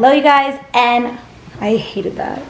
Hello you guys, and I hated that.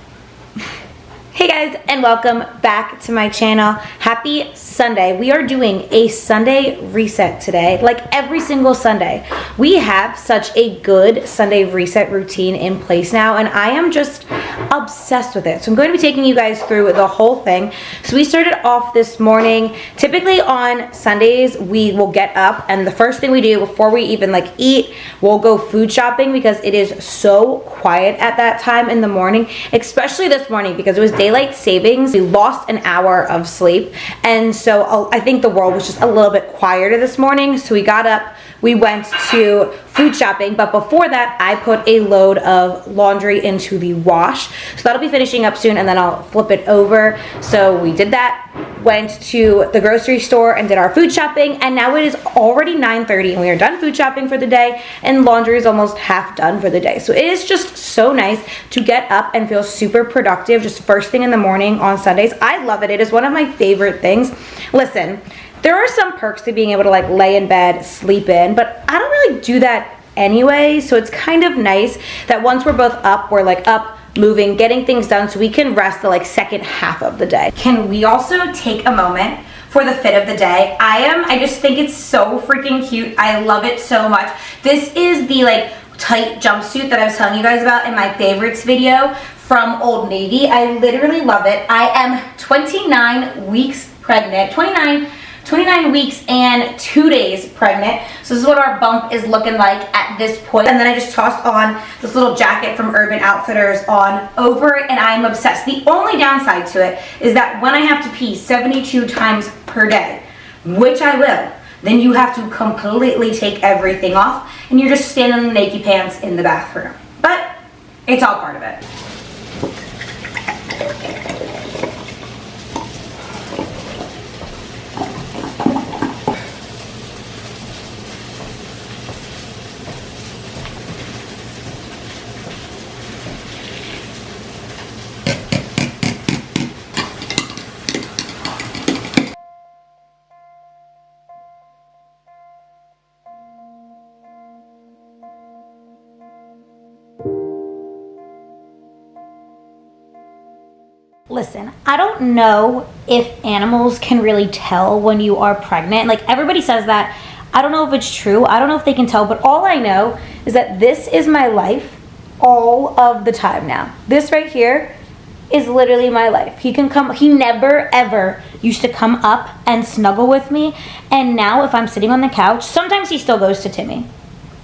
Hey guys, and welcome back to my channel. Happy Sunday. We are doing a Sunday reset today, like every single Sunday. We have such a good Sunday reset routine in place now, and I am just obsessed with it. So I'm going to be taking you guys through the whole thing. So we started off this morning. Typically on Sundays, we will get up, and the first thing we do before we even eat, we'll go food shopping because it is so quiet at that time in the morning, especially this morning because it was daylight savings. We lost an hour of sleep, and so I think the world was just a little bit quieter this morning. So we got up, we went to food shopping, but before that I put a load of laundry into the wash, so that'll be finishing up soon, and then I'll flip it over. So we did that, went to the grocery store and did our food shopping, and now it is already 9:30 and we are done food shopping for the day, and laundry is almost half done for the day. So it is just so nice to get up and feel super productive just first thing in the morning on Sundays. I love it. It is one of my favorite things. Listen, there are some perks to being able to lay in bed, sleep in, but I don't really do that anyway. So it's kind of nice that once we're both up, we're up, moving, getting things done, so we can rest the second half of the day. Can we also take a moment for the fit of the day? I just think it's so freaking cute. I love it so much. This is the tight jumpsuit that I was telling you guys about in my favorites video from Old Navy. I literally love it. I am 29 weeks pregnant, 29 weeks and 2 days pregnant. So this is what our bump is looking like at this point. And then I just tossed on this little jacket from Urban Outfitters on over it, and I'm obsessed. The only downside to it is that when I have to pee 72 times per day, which I will, then you have to completely take everything off and you're just standing in naked pants in the bathroom. But it's all part of it. Listen, I don't know if animals can really tell when you are pregnant. Everybody says that. I don't know if it's true. I don't know if they can tell, but all I know is that this is my life all of the time now. This right here is literally my life. He never ever used to come up and snuggle with me, and now if I'm sitting on the couch, sometimes he still goes to Timmy,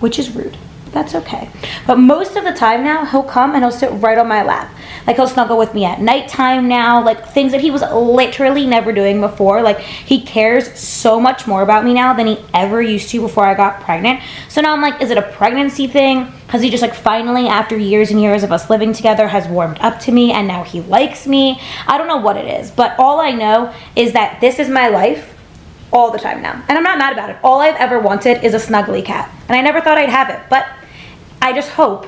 which is rude. That's okay. But most of the time now, he'll come and he'll sit right on my lap. He'll snuggle with me at nighttime now, things that he was literally never doing before. He cares so much more about me now than he ever used to before I got pregnant. So now I'm is it a pregnancy thing? Has he just finally, after years and years of us living together, has warmed up to me and now he likes me? I don't know what it is, but all I know is that this is my life all the time now. And I'm not mad about it. All I've ever wanted is a snuggly cat. And I never thought I'd have it, but I just hope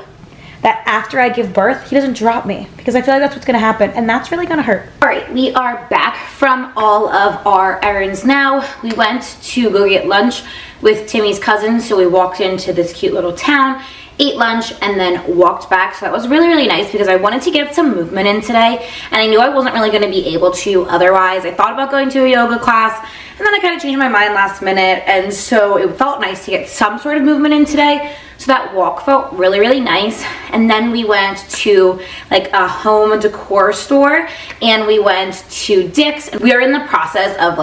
that after I give birth, he doesn't drop me, because I feel like that's what's gonna happen, and that's really gonna hurt. All right, we are back from all of our errands now. We went to go get lunch with Timmy's cousin, so we walked into this cute little town, ate lunch, and then walked back. So that was really, really nice because I wanted to get some movement in today, and I knew I wasn't really gonna be able to otherwise. I thought about going to a yoga class, and then I kind of changed my mind last minute, and so it felt nice to get some sort of movement in today. So that walk felt really, really nice. And then we went to a home decor store, and we went to Dick's. We are in the process of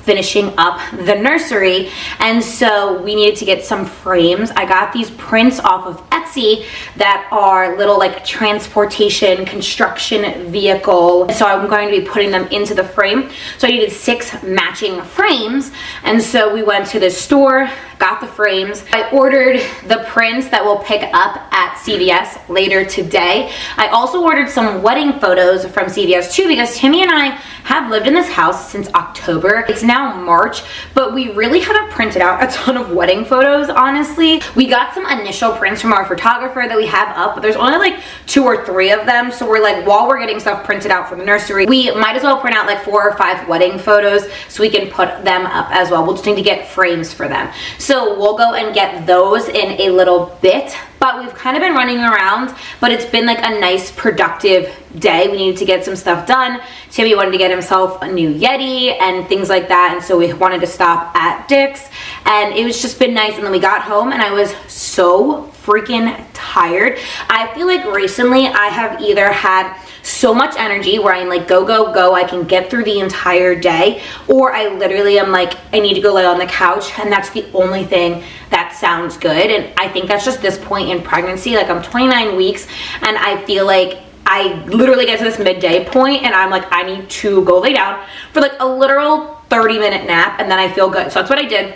finishing up the nursery, and so we needed to get some frames. I got these prints off of Etsy that are little transportation construction vehicle, so I'm going to be putting them into the frame. So I needed 6 matching frames, and so we went to this store, got the frames. I ordered the prints that we'll pick up at CVS later today. I also ordered some wedding photos from CVS too, because Timmy and I have lived in this house since October. It's now March, but we really haven't printed out a ton of wedding photos, honestly. We got some initial prints from our photographer that we have up, but there's only 2 or 3 of them. So we're while we're getting stuff printed out from the nursery, we might as well print out 4 or 5 wedding photos so we can put them up as well. We'll just need to get frames for them. So we'll go and get those in a little bit. But we've kind of been running around, but it's been like a nice productive day. We needed to get some stuff done. Timmy wanted to get himself a new Yeti and things like that, and so we wanted to stop at Dick's, and it was just been nice. And then we got home and I was so freaking tired. I feel like recently I have either had so much energy where I'm like, go, go, go, I can get through the entire day, or I literally am like, I need to go lay on the couch, and that's the only thing that sounds good. And I think that's just this point in pregnancy. Like, I'm 29 weeks and I feel like I literally get to this midday point and I'm like, I need to go lay down for like a literal 30-minute nap, and then I feel good. So that's what I did.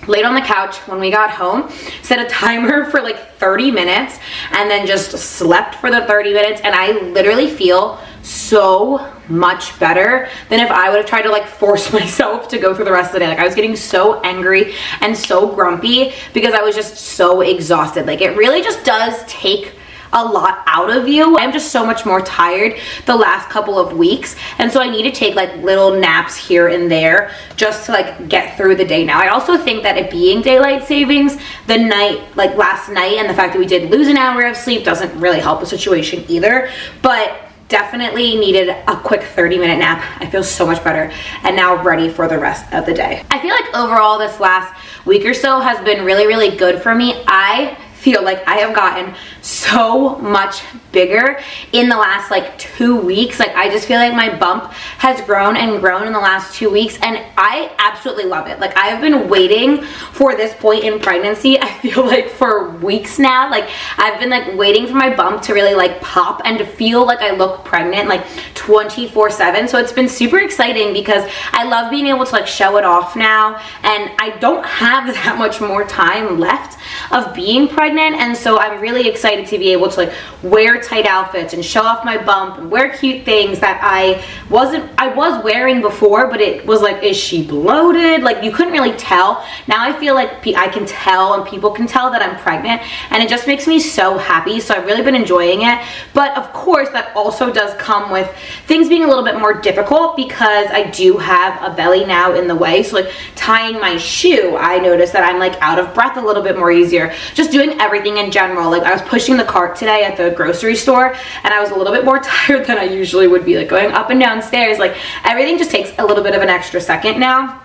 Laid on the couch when we got home, set a timer for like 30 minutes, and then just slept for the 30 minutes. And I literally feel so much better than if I would have tried to like force myself to go through the rest of the day. Like, I was getting so angry and so grumpy because I was just so exhausted. Like, it really just does take a lot out of you. I'm just so much more tired the last couple of weeks, and so I need to take like little naps here and there just to like get through the day now. I also think that it being daylight savings, the night, like last night, and the fact that we did lose an hour of sleep doesn't really help the situation either, but definitely needed a quick 30-minute nap. I feel so much better and now ready for the rest of the day. I feel like overall this last week or so has been really, really good for me. I feel like I have gotten so much bigger in the last like 2 weeks. Like, I just feel like my bump has grown and grown in the last 2 weeks, and I absolutely love it. Like, I have been waiting for this point in pregnancy, I feel like, for weeks now. Like, I've been like waiting for my bump to really like pop and to feel like I look pregnant like 24/7. So it's been super exciting because I love being able to like show it off now, and I don't have that much more time left of being pregnant. And so I'm really excited to be able to like wear tight outfits and show off my bump and wear cute things that I was wearing before, but it was like, is she bloated? Like, you couldn't really tell. Now I feel like I can tell, and people can tell that I'm pregnant, and it just makes me so happy. So I've really been enjoying it. But of course that also does come with things being a little bit more difficult because I do have a belly now in the way. So like tying my shoe, I noticed that I'm like out of breath a little bit more easier. Just doing everything in general. Like, I was pushing the cart today at the grocery store and I was a little bit more tired than I usually would be, like going up and down stairs. Like, everything just takes a little bit of an extra second now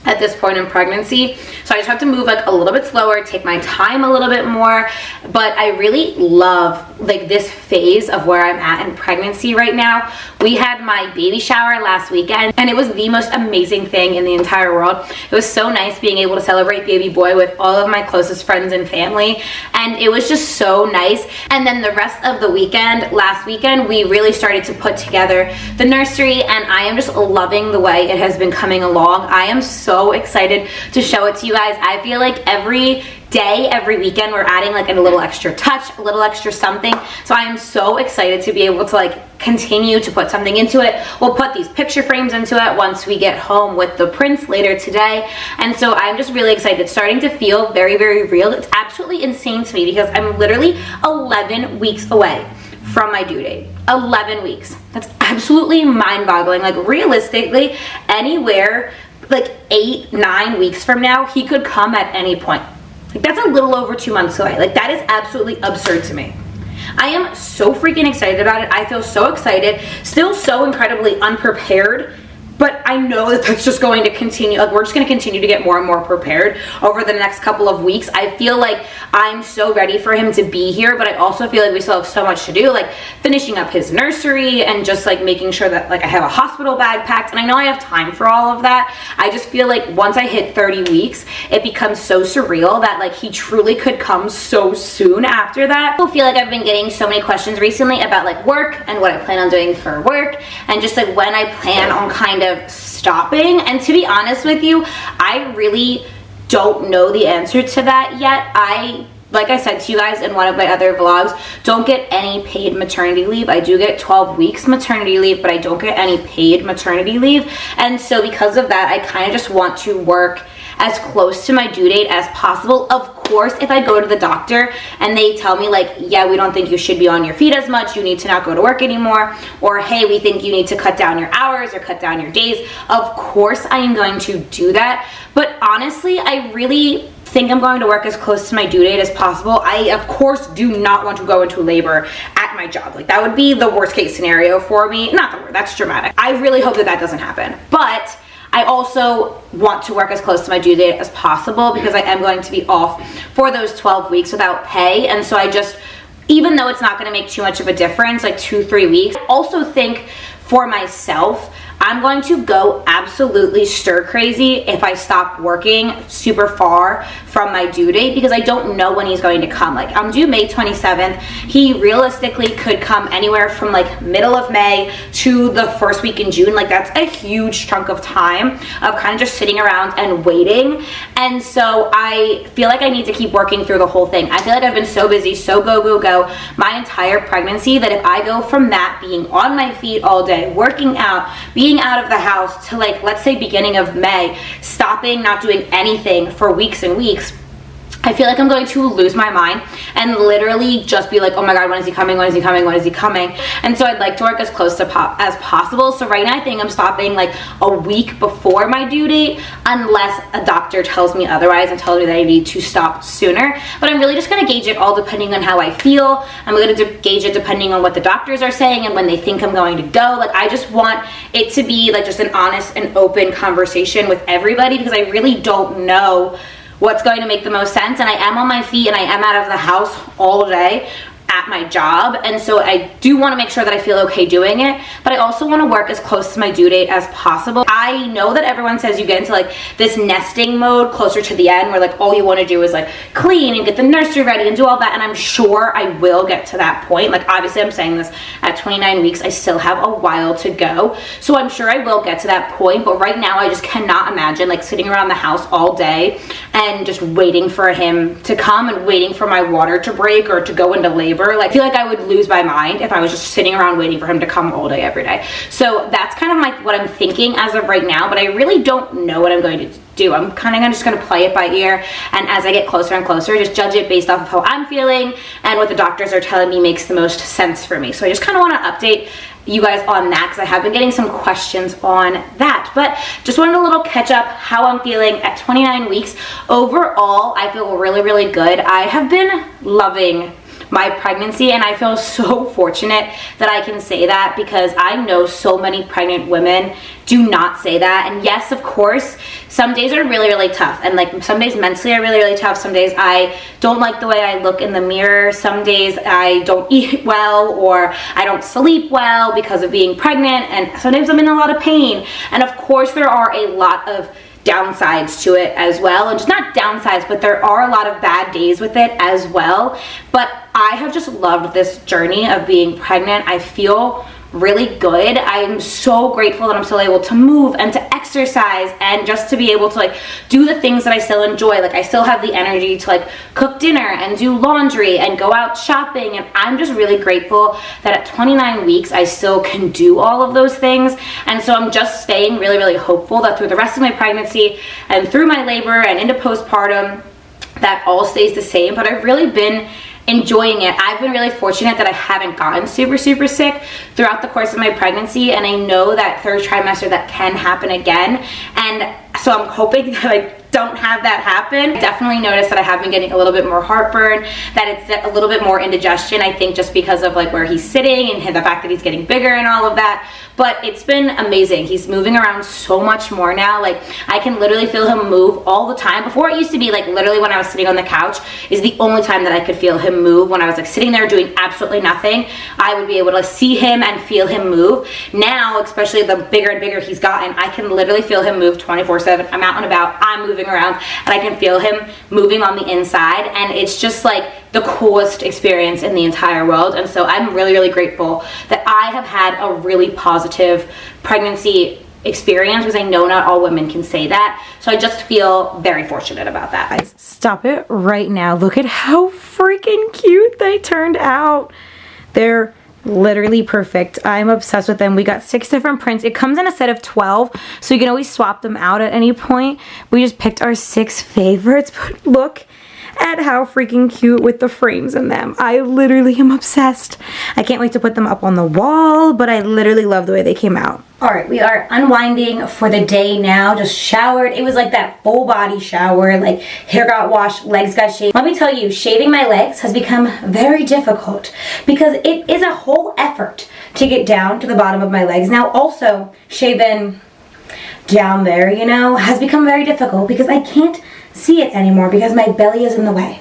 at this point in pregnancy. So I just have to move like a little bit slower, take my time a little bit more. But I really love like this phase of where I'm at in pregnancy right now. We had my baby shower last weekend and it was the most amazing thing in the entire world. It was so nice being able to celebrate baby boy with all of my closest friends and family, and it was just so nice. And then the rest of the weekend, last weekend, we really started to put together the nursery, and I am just loving the way it has been coming along. I am so excited to show it to you guys. I feel like every day, every weekend, we're adding like a little extra touch, a little extra something. So I am so excited to be able to like continue to put something into it. We'll put these picture frames into it once we get home with the prints later today. And so I'm just really excited. It's starting to feel very, very real. It's absolutely insane to me because I'm literally 11 weeks away from my due date. 11 weeks. That's absolutely mind-boggling. Like, realistically, anywhere like 8-9 weeks from now, he could come at any point. Like, that's a little over 2 months away. Like, that is absolutely absurd to me. I am so freaking excited about it. I feel so excited, still so incredibly unprepared, but I know that that's just going to continue. Like, we're just going to continue to get more and more prepared over the next couple of weeks. I feel like I'm so ready for him to be here, but I also feel like we still have so much to do, like finishing up his nursery and just like making sure that like I have a hospital bag packed. And I know I have time for all of that. I just feel like once I hit 30 weeks, it becomes so surreal that like he truly could come so soon after that. I feel like I've been getting so many questions recently about like work and what I plan on doing for work and just like when I plan on kind of stopping. And to be honest with you, I really don't know the answer to that yet. Like I said to you guys in one of my other vlogs, don't get any paid maternity leave. I do get 12 weeks maternity leave, but I don't get any paid maternity leave. And so because of that, I kind of just want to work as close to my due date as possible. Of course, if I go to the doctor and they tell me like, yeah, we don't think you should be on your feet as much, you need to not go to work anymore, or hey, we think you need to cut down your hours or cut down your days, of course I am going to do that. But honestly, I really think I'm going to work as close to my due date as possible. I, of course, do not want to go into labor at my job. Like, that would be the worst case scenario for me. Not the worst, that's dramatic. I really hope that that doesn't happen. But I also want to work as close to my due date as possible because I am going to be off for those 12 weeks without pay. And so I just, even though it's not going to make too much of a difference, like 2-3 weeks, I also think for myself, I'm going to go absolutely stir crazy if I stop working super far from my due date because I don't know when he's going to come. Like, I'm due May 27th. He realistically could come anywhere from like middle of May to the first week in June. Like, that's a huge chunk of time of kind of just sitting around and waiting. And so I feel like I need to keep working through the whole thing. I feel like I've been so busy, so go my entire pregnancy that if I go from that being on my feet all day, working out, being out of the house to like, let's say beginning of May, stopping, not doing anything for weeks and weeks, I feel like I'm going to lose my mind and literally just be like, oh my God, when is he coming? When is he coming? When is he coming? And so I'd like to work as close to as possible. So right now I think I'm stopping like a week before my due date unless a doctor tells me otherwise and tells me that I need to stop sooner. But I'm really just going to gauge it all depending on how I feel. I'm going to gauge it depending on what the doctors are saying and when they think I'm going to go. Like, I just want it to be like just an honest and open conversation with everybody because I really don't know what's going to make the most sense. And I am on my feet and I am out of the house all day at my job, and so I do want to make sure that I feel okay doing it, but I also want to work as close to my due date as possible. I know that everyone says you get into like this nesting mode closer to the end where like all you want to do is like clean and get the nursery ready and do all that, and I'm sure I will get to that point. Like, obviously I'm saying this at 29 weeks, I still have a while to go, so I'm sure I will get to that point, but right now I just cannot imagine like sitting around the house all day and just waiting for him to come and waiting for my water to break or to go into labor. Like, I feel like I would lose my mind if I was just sitting around waiting for him to come all day every day. So that's kind of like what I'm thinking as of right now, but I really don't know what I'm going to do. I'm kind of just going to play it by ear, and as I get closer and closer, just judge it based off of how I'm feeling and what the doctors are telling me makes the most sense for me. So I just kind of want to update you guys on that because I have been getting some questions on that, but just wanted a little catch up how I'm feeling at 29 weeks. Overall, I feel really good. I have been loving my pregnancy, and I feel so fortunate that I can say that because I know so many pregnant women do not say that. And yes, of course, some days are really tough, and like some days mentally are really tough. Some days I don't like the way I look in the mirror. Some days I don't eat well or I don't sleep well because of being pregnant, and sometimes I'm in a lot of pain. And of course there are a lot of downsides to it as well, and just not downsides, but there are a lot of bad days with it as well. But I have just loved this journey of being pregnant. I feel really good. I'm so grateful that I'm still able to move and to exercise and just to be able to like do the things that I still enjoy. Like, I still have the energy to like cook dinner and do laundry and go out shopping, and I'm just really grateful that at 29 weeks I still can do all of those things. And so I'm just staying really hopeful that through the rest of my pregnancy and through my labor and into postpartum, that all stays the same. But I've really been enjoying it. I've been really fortunate that I haven't gotten super sick throughout the course of my pregnancy, and I know that third trimester that can happen again, and so I'm hoping that I don't have that happen. I definitely noticed that I have been getting a little bit more heartburn, that it's a little bit more indigestion, I think just because of like where he's sitting and the fact that he's getting bigger and all of that. But it's been amazing. He's moving around so much more now. Like, I can literally feel him move all the time. Before, it used to be like literally when I was sitting on the couch is the only time that I could feel him move. When I was like sitting there doing absolutely nothing, I would be able to see him and feel him move. Now, especially the bigger and bigger he's gotten, I can literally feel him move 24/7. I'm out and about, I'm moving around, and I can feel him moving on the inside, and it's just like the coolest experience in the entire world. And so I'm really grateful that I have had a really positive pregnancy experience, because I know not all women can say that. So I just feel very fortunate about that. Guys, stop it right now. Look at how freaking cute they turned out. They're literally perfect. I'm obsessed with them. We got 6 different prints. It comes in a set of 12, so you can always swap them out at any point. We just picked our 6 favorites, but look at how freaking cute with the frames in them. I literally am obsessed. I can't wait to put them up on the wall, but I literally love the way they came out. All right, we are unwinding for the day now. Just showered. It was like that full body shower, like hair got washed, legs got shaved. Let me tell you, shaving my legs has become very difficult because it is a whole effort to get down to the bottom of my legs. Now also shaving down there, you know, has become very difficult because I can't see it anymore because my belly is in the way.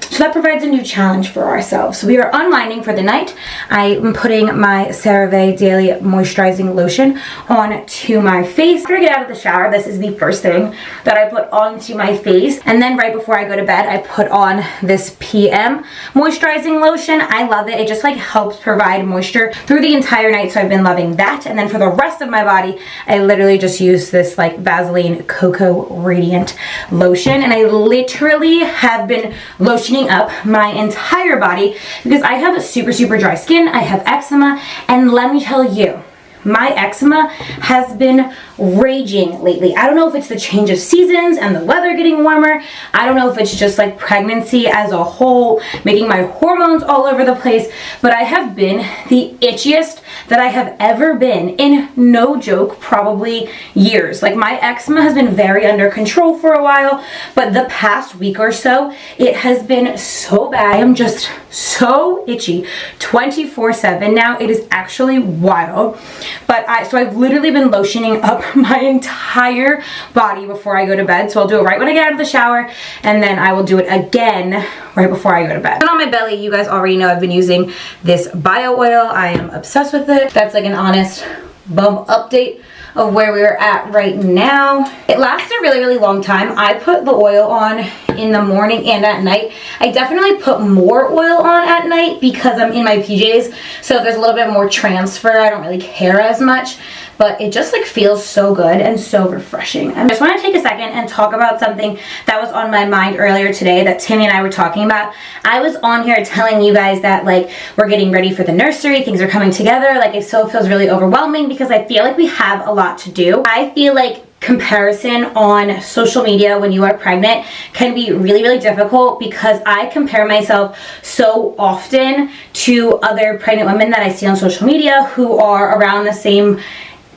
So that provides a new challenge for ourselves. So we are unwinding for the night. I am putting my CeraVe Daily Moisturizing Lotion on to my face. After I get out of the shower, this is the first thing that I put onto my face. And then right before I go to bed, I put on this PM Moisturizing Lotion. I love it. It just like helps provide moisture through the entire night. So I've been loving that. And then for the rest of my body, I literally just use this like Vaseline Cocoa Radiant Lotion. And I literally have been lotioning up my entire body because I have super dry skin. I have eczema, and let me tell you, my eczema has been raging lately. I don't know if it's the change of seasons and the weather getting warmer. I don't know if it's just like pregnancy as a whole making my hormones all over the place, but I have been the itchiest that I have ever been in, no joke, probably years. Like my eczema has been very under control for a while, but the past week or so, it has been so bad. I am just so itchy 24/7 now. It is actually wild. But so I've literally been lotioning up my entire body before I go to bed. So I'll do it right when I get out of the shower, and then I will do it again right before I go to bed. And on my belly, you guys already know I've been using this bio oil. I am obsessed with it. That's like an honest bump update of where we're at right now. It lasts a really long time. I put the oil on in the morning and at night. I definitely put more oil on at night because I'm in my PJs, so there's a little bit more transfer. I don't really care as much, but it just like feels so good and so refreshing. I just want to take a second and talk about something that was on my mind earlier today that Timmy and I were talking about. I was on here telling you guys that like we're getting ready for the nursery, things are coming together, like it still feels really overwhelming because I feel like we have a lot to do. I feel like comparison on social media when you are pregnant can be really difficult because I compare myself so often to other pregnant women that I see on social media who are around the same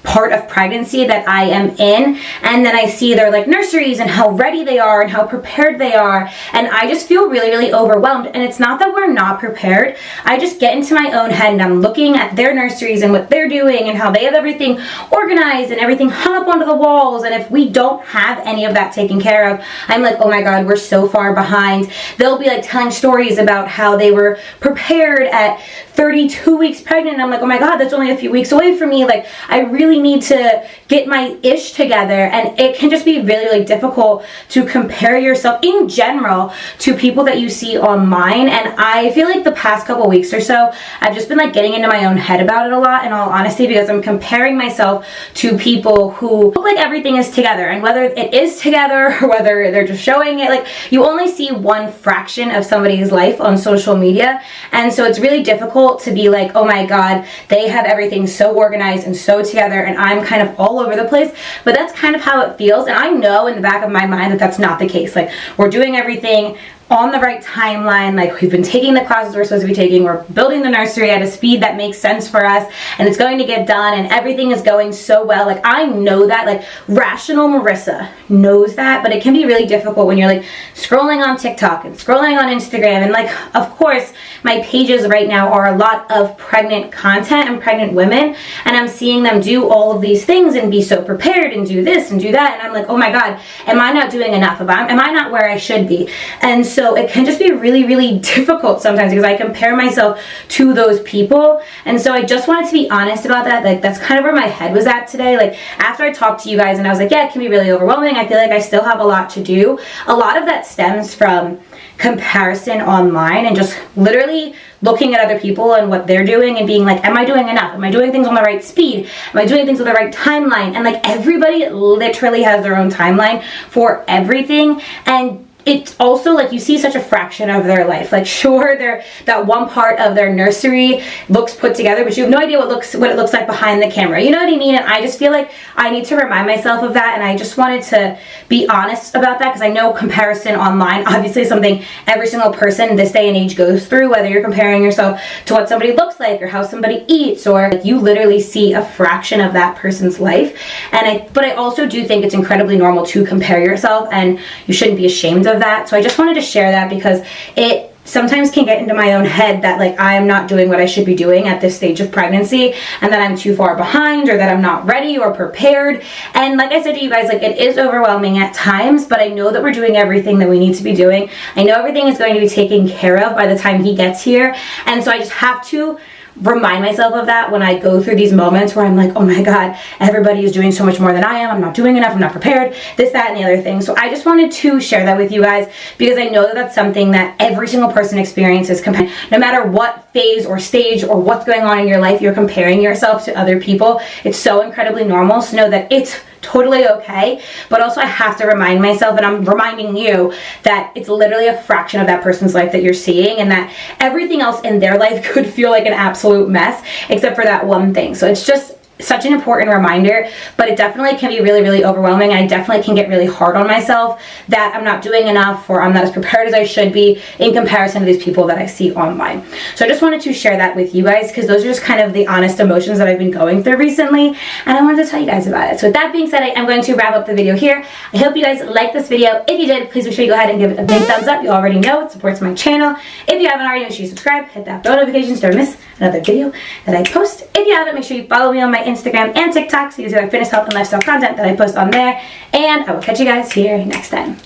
part of pregnancy that I am in, and then I see their like nurseries and how ready they are and how prepared they are, and I just feel really overwhelmed. And it's not that we're not prepared. I just get into my own head and I'm looking at their nurseries and what they're doing and how they have everything organized and everything hung up onto the walls, and if we don't have any of that taken care of, I'm like, oh my god, we're so far behind. They'll be like telling stories about how they were prepared at 32 weeks pregnant, and I'm like, oh my god, that's only a few weeks away from me. Like I really need to get my ish together, and it can just be really difficult to compare yourself in general to people that you see online. And I feel like the past couple weeks or so I've just been like getting into my own head about it a lot, in all honesty, because I'm comparing myself to people who look like everything is together, and whether it is together or whether they're just showing it, like you only see one fraction of somebody's life on social media, and so it's really difficult to be like, oh my god, they have everything so organized and so together and I'm kind of all over the place. But that's kind of how it feels, and I know in the back of my mind that that's not the case. Like we're doing everything on the right timeline, like we've been taking the classes we're supposed to be taking, we're building the nursery at a speed that makes sense for us, and it's going to get done, and everything is going so well. Like I know that, like rational Marissa knows that, but it can be really difficult when you're like scrolling on TikTok and scrolling on Instagram, and like of course my pages right now are a lot of pregnant content and pregnant women, and I'm seeing them do all of these things and be so prepared and do this and do that, and I'm like, oh my god, am I not doing enough? Am I not where I should be? And so it can just be really difficult sometimes because I compare myself to those people. And so I just wanted to be honest about that. Like that's kind of where my head was at today. Like after I talked to you guys and I was like, yeah, it can be really overwhelming. I feel like I still have a lot to do. A lot of that stems from comparison online and just literally looking at other people and what they're doing and being like, am I doing enough? Am I doing things on the right speed? Am I doing things with the right timeline? And like everybody literally has their own timeline for everything, and it's also like you see such a fraction of their life. Like sure, that one part of their nursery looks put together, but you have no idea what it looks like behind the camera. You know what I mean? And I just feel like I need to remind myself of that, and I just wanted to be honest about that, because I know comparison online obviously is something every single person this day and age goes through, whether you're comparing yourself to what somebody looks like or how somebody eats, or like you literally see a fraction of that person's life. But I also do think it's incredibly normal to compare yourself, and you shouldn't be ashamed of that. So I just wanted to share that, because it sometimes can get into my own head that like I am not doing what I should be doing at this stage of pregnancy, and that I'm too far behind, or that I'm not ready or prepared. And like I said to you guys, like it is overwhelming at times, but I know that we're doing everything that we need to be doing. I know everything is going to be taken care of by the time he gets here, and so I just have to remind myself of that when I go through these moments where I'm like, oh my God, everybody is doing so much more than I am. I'm not doing enough. I'm not prepared. This, that, and the other thing. So I just wanted to share that with you guys, because I know that that's something that every single person experiences. No matter what phase or stage or what's going on in your life, you're comparing yourself to other people. It's so incredibly normal. So know that it's totally okay, but also I have to remind myself, and I'm reminding you, that it's literally a fraction of that person's life that you're seeing, and that everything else in their life could feel like an absolute mess except for that one thing. So it's just such an important reminder, but it definitely can be really, really overwhelming. I definitely can get really hard on myself that I'm not doing enough, or I'm not as prepared as I should be in comparison to these people that I see online. So I just wanted to share that with you guys, because those are just kind of the honest emotions that I've been going through recently, and I wanted to tell you guys about it. So with that being said, I am going to wrap up the video here. I hope you guys liked this video. If you did, please make sure you go ahead and give it a big thumbs up. You already know it supports my channel. If you haven't already, make sure you subscribe, hit that bell notification so you don't miss another video that I post. If you haven't, make sure you follow me on my Instagram and TikTok so you can see my fitness, health, and lifestyle content that I post on there. And I will catch you guys here next time.